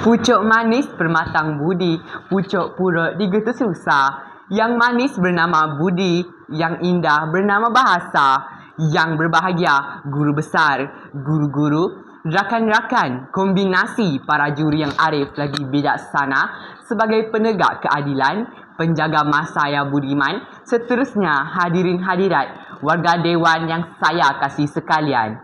Pucuk manis bermatang budi, pucuk purut digeta susah. Yang manis bernama budi, yang indah bernama bahasa. Yang berbahagia guru besar, guru-guru, rakan-rakan, kombinasi para juri yang arif lagi bijaksana sebagai penegak keadilan, penjaga masa yang budiman, seterusnya hadirin hadirat, warga dewan yang saya kasih sekalian.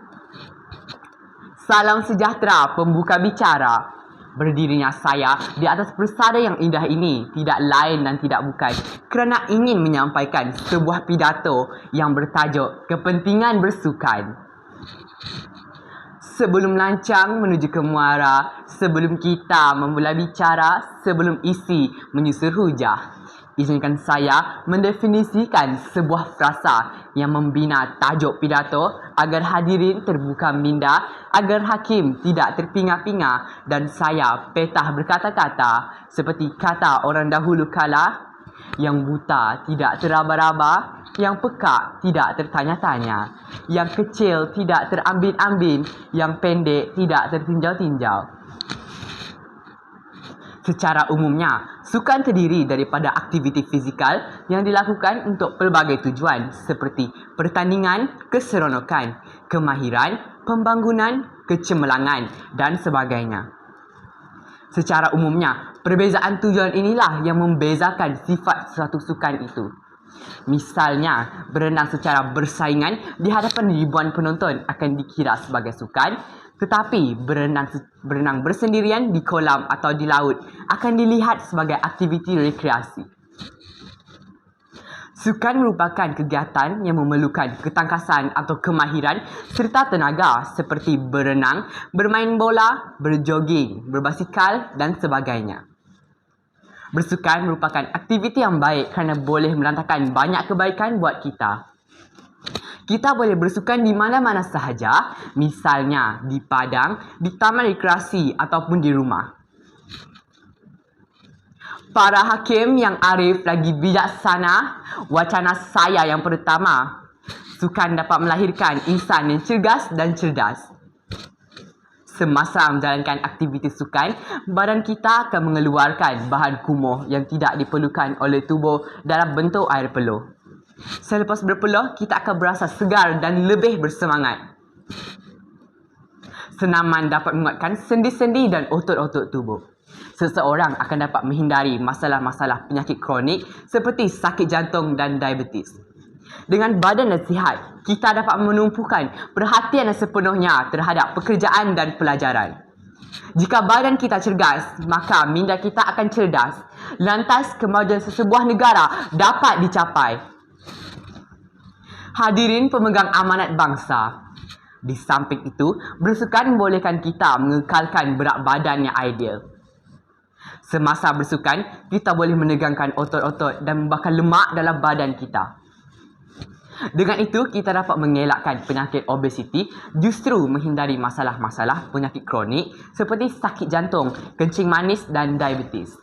Salam sejahtera pembuka bicara. Berdirinya saya di atas persada yang indah ini tidak lain dan tidak bukan kerana ingin menyampaikan sebuah pidato yang bertajuk kepentingan bersukan. Sebelum lancang menuju ke muara, sebelum kita memula bicara, sebelum isi menyusur hujah, izinkan saya mendefinisikan sebuah frasa yang membina tajuk pidato agar hadirin terbuka minda, agar hakim tidak terpinga-pinga dan saya petah berkata-kata seperti kata orang dahulu kala, yang buta tidak teraba-raba, yang pekak tidak tertanya-tanya, yang kecil tidak terambin-ambin, yang pendek tidak tertinjau-tinjau. Secara umumnya, sukan terdiri daripada aktiviti fizikal yang dilakukan untuk pelbagai tujuan seperti pertandingan, keseronokan, kemahiran, pembangunan, kecemerlangan dan sebagainya. Secara umumnya, perbezaan tujuan inilah yang membezakan sifat suatu sukan itu. Misalnya, berenang secara bersaingan di hadapan ribuan penonton akan dikira sebagai sukan, tetapi berenang bersendirian di kolam atau di laut akan dilihat sebagai aktiviti rekreasi. Sukan merupakan kegiatan yang memerlukan ketangkasan atau kemahiran serta tenaga seperti berenang, bermain bola, berjoging, berbasikal dan sebagainya. Bersukan merupakan aktiviti yang baik kerana boleh mendatangkan banyak kebaikan buat kita. Kita boleh bersukan di mana-mana sahaja, misalnya di padang, di taman rekreasi ataupun di rumah. Para hakim yang arif lagi bijaksana, wacana saya yang pertama, sukan dapat melahirkan insan yang cergas dan cerdas. Semasa menjalankan aktiviti sukan, badan kita akan mengeluarkan bahan kumuh yang tidak diperlukan oleh tubuh dalam bentuk air peluh. Selepas berpeluh, kita akan berasa segar dan lebih bersemangat. Senaman dapat menguatkan sendi-sendi dan otot-otot tubuh. Seseorang akan dapat menghindari masalah-masalah penyakit kronik seperti sakit jantung dan diabetes. Dengan badan yang sihat, kita dapat menumpukan perhatian yang sepenuhnya terhadap pekerjaan dan pelajaran. Jika badan kita cergas, maka minda kita akan cerdas. Lantas, kemajuan sesebuah negara dapat dicapai. Hadirin pemegang amanat bangsa. Di samping itu, bersukan membolehkan kita mengekalkan berat badan yang ideal. Semasa bersukan, kita boleh menegangkan otot-otot dan membakar lemak dalam badan kita. Dengan itu, kita dapat mengelakkan penyakit obesiti, justru menghindari masalah-masalah penyakit kronik seperti sakit jantung, kencing manis dan diabetes.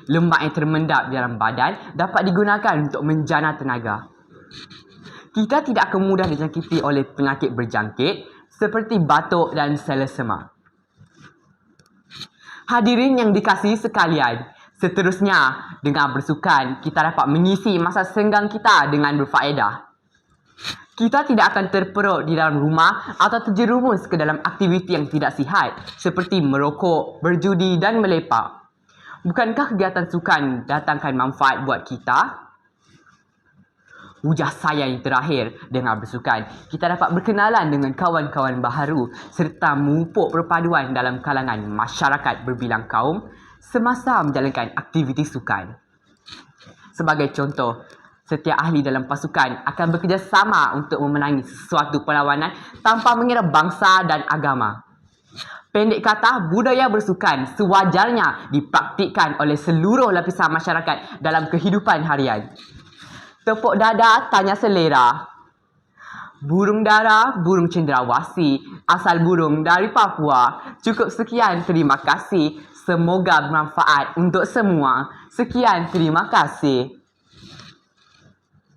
Lemak yang termendap di dalam badan dapat digunakan untuk menjana tenaga. Kita tidak akan mudah dijangkiti oleh penyakit berjangkit seperti batuk dan selesema. Hadirin yang dikasihi sekalian, seterusnya dengan bersukan kita dapat mengisi masa senggang kita dengan berfaedah. Kita tidak akan terperuk di dalam rumah atau terjerumus ke dalam aktiviti yang tidak sihat seperti merokok, berjudi dan melepak. Bukankah kegiatan sukan datangkan manfaat buat kita? Hujah saya yang terakhir, dengan bersukan, kita dapat berkenalan dengan kawan-kawan baharu serta memupuk perpaduan dalam kalangan masyarakat berbilang kaum semasa menjalankan aktiviti sukan. Sebagai contoh, setiap ahli dalam pasukan akan bekerjasama untuk memenangi sesuatu perlawanan tanpa mengira bangsa dan agama. Pendek kata, budaya bersukan sewajarnya dipraktikkan oleh seluruh lapisan masyarakat dalam kehidupan harian. Tepuk dada, tanya selera. Burung dara, burung cendrawasih, asal burung dari Papua. Cukup sekian, terima kasih. Semoga bermanfaat untuk semua. Sekian, terima kasih.